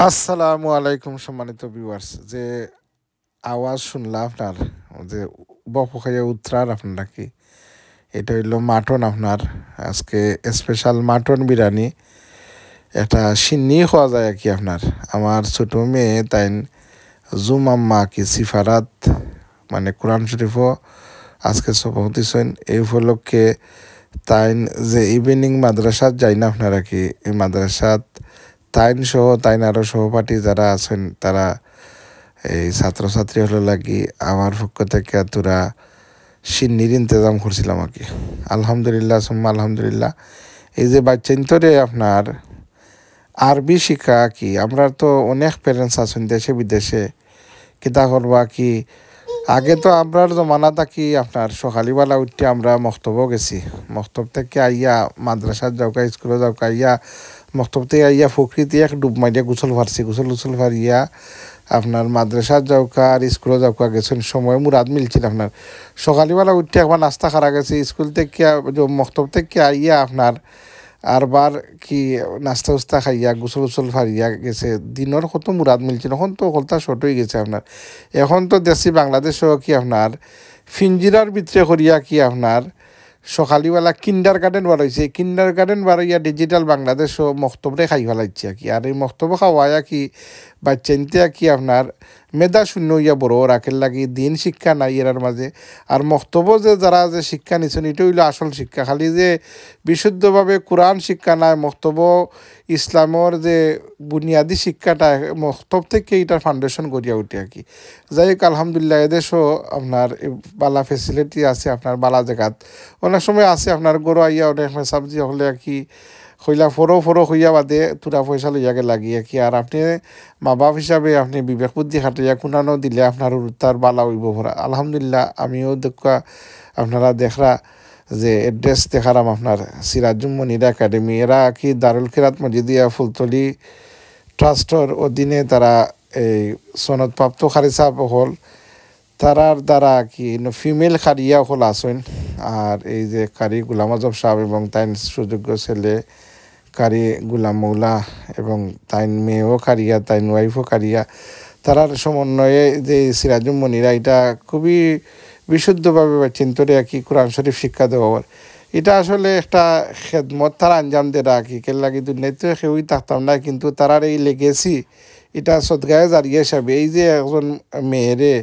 আসসালামু আলাইকুম সম্মানিত ভিউয়ার্স। যে আওয়াজ শুনলাম আপনার, যে বকবকাইয়া উত্তরার আপনারা কি এটা হইল মাটন। আপনার আজকে স্পেশাল মাটন বিরিয়ানি, এটা সিন্নি খাওয়া যায় আর কি। আপনার আমার ছোটো মেয়ে তাই জুম আম্মা কি সিফারাত মানে কোরআন শরীফও আজকে সবক দিছেন। এই উপলক্ষে তাইন যে ইভিনিং মাদ্রাসাত যাই না আপনারা কি, এই মাদ্রাসাত তাইন সহ তাইন আরও সহপাঠী যারা আছেন তারা এই ছাত্রছাত্রী হলো লাগি আমার পক্ষ থেকে তোরা সিন্নির ইন্তজাম করছিলাম আর কি। আলহামদুলিল্লাহ সুম্মা আলহামদুলিল্লাহ। এই যে বাচ্চান্তরে আপনার আরবি শিক্ষা কি, আমরা তো অনেক প্যারেন্টস আছেন দেশে বিদেশে, কিতা করবা কি। আগে তো আমরার জমানা থাকি আপনার সকালবেলা উঠতে আমরা মক্তব গেছি, মক্তব থেকে আইয়া মাদ্রাসাত যাওকা স্কুলে যাওকা আইয়া মক্তব থেকে আইয়া প্রকৃতি এক ডুব মারিয়া গোসল ফারছি, গোসল ফারিয়া আপনার মাদ্রাসাত যাওকা আর স্কুলে যাওকা গেছেন। সময় মুরাদ মিলছিল আপনার সকালবেলা উঠতে একবার নাস্তা খারা গেছে, স্কুল থেকে মক্তব থেকে আইয়া আপনার আরবার কি নাস্তা উস্তা খাইয়া গোসল ফারিয়া গেছে। দিনের কত মুরাদ মিলছিল, এখন তো কলতা শর্ট হয়ে গেছে আপনার। এখন তো দেশি বাংলাদেশও কি আপনার ফিঞ্জিরার ভিতরে করিয়া কি আপনার সকালবেলা কিন্ডার গার্ডেন বাড়াইছে, কিন্ডার গার্ডেন বাড়াইয়া ডিজিটাল বাংলাদেশও মক্তবরে খাই ফেলাইছে আর কি। আর এই মক্তব খাওয়াইয়া কি বাচ্চাইতে কি আপনার মেধা শূন্য হইয়া বড় রাখের লাগি দিন শিক্ষা নাই এরার মাঝে। আর মক্তব যে যারা যে শিক্ষা নিছেন এটা হইল আসল শিক্ষা, খালি যে বিশুদ্ধভাবে কোরআন শিক্ষা নাই, মক্তব ইসলামর যে বুনিয়াদী শিক্ষাটা মক্তব থেকে এটার ফাউন্ডেশন গড়িয়া উঠে আর কি। যাই হোক আলহামদুলিল্লাহ, এদেশও আপনার বালা ফেসিলিটি আছে আপনার বালা জায়গাত। অনেক সময় আছে আপনার গরু আইয়া অনেক সাবজি হলে আর কি হইলা ফরো হইয়া বাদে তুরা পয়সা লইয়াকে লাগিয়ে কি। আর আপনি মা বাপ হিসাবে আপনি বিবেক বুদ্ধি খাটাইয়া কোনানো দিলে আপনার তার বালা হইব ভরা। আলহামদুলিল্লাহ আমিও দেখা আপনারা দেখরা যে এড্রেস দেখারাম আপনার সিরাজুম মনির একাডেমি, এরা কি দারুল খিরাত মসজিদিয়া ফুলতলি ট্রাস্টর অধীনে তারা এই সনদপ্রাপ্ত খারি সাহেব হল তারার দ্বারা কি ফিমেল খারিয়া হল আসেন। আর এই যে কারি গুলাম আজম সাহেব এবং তাই সুযোগ্য ছেলে কারি গুলাম মৌলা এবং তাই মেয়েও কারিয়া তাই ওয়াইফও কারিয়া, তারার সমন্বয়ে যে সিরাজুম মনিরা এটা খুবই বিশুদ্ধভাবে চিন্তরে আর কি কোরআন শরীফ শিক্ষা দেওয়ার, এটা আসলে একটা খেদমত তারা আঞ্জাম দিয়ে রাখি কে লাগি দুর্নীতি সেউই থাকতাম না। কিন্তু তারার এই লেগেছি এটা সদগায়ে জারিয়া হিসাবে এই যে একজন মেয়েরে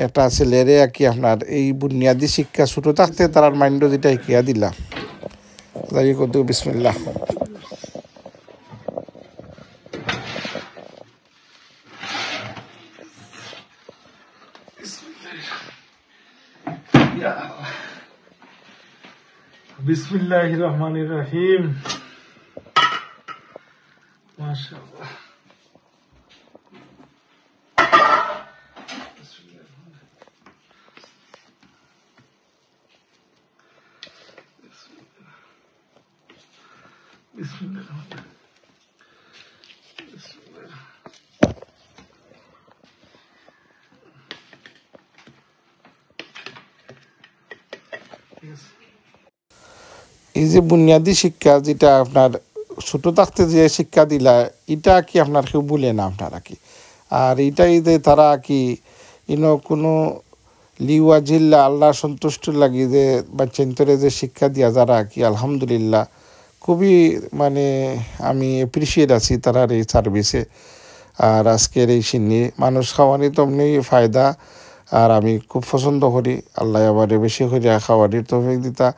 একটা ছেলেরে আর কি আপনার এই বুনিয়াদী শিক্ষা ছোটো থাকতে তারার মাইন্ড যেটা শিখিয়া দিলা। যাই কত বিসমিল্লাহ। বিসমিল্লাহির রহমানির রহিম। মাশাআল্লাহ। বিসমিল্লাহ। এই যে বুনিয়াদী শিক্ষা যেটা আপনার ছোটো থাকতে যে শিক্ষা দিলা এটা কি আপনার কেউ বলে না আপনারা কি। আর এটাই যে তারা কি কোনো লিওয়া জিল্লা আল্লাহ সন্তুষ্ট লাগি যে বাচ্চান্তরে যে শিক্ষা দিয়া যারা কি আলহামদুলিল্লাহ খুবই মানে আমি অ্যাপ্রিসিয়েট আছি তারার এই সার্ভিসে। আর আজকের এই সিন্নি মানুষ খাওয়ানি তো এমনি ফায়দা, আর আমি খুব পছন্দ করি। আল্লাহ আবার বেশি করে খাওয়ানির তৌফিক দিতা।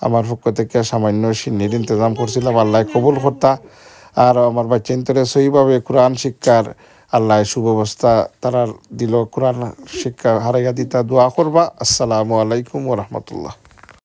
আমার পক্ষ থেকে সামান্য সিন্নির ইন্তজাম করছিলাম, আল্লাহ কবুল করতা। আর আমার বাচ্চান্তরে সহিভাবে কোরআন শিক্ষার আল্লাহ সুব্যবস্থা তারা দিল, কোরআন শিক্ষা হারাইয়া দিতা। দোয়া করবা। আসসালামু আলাইকুম ওয়া রাহমাতুল্লাহ।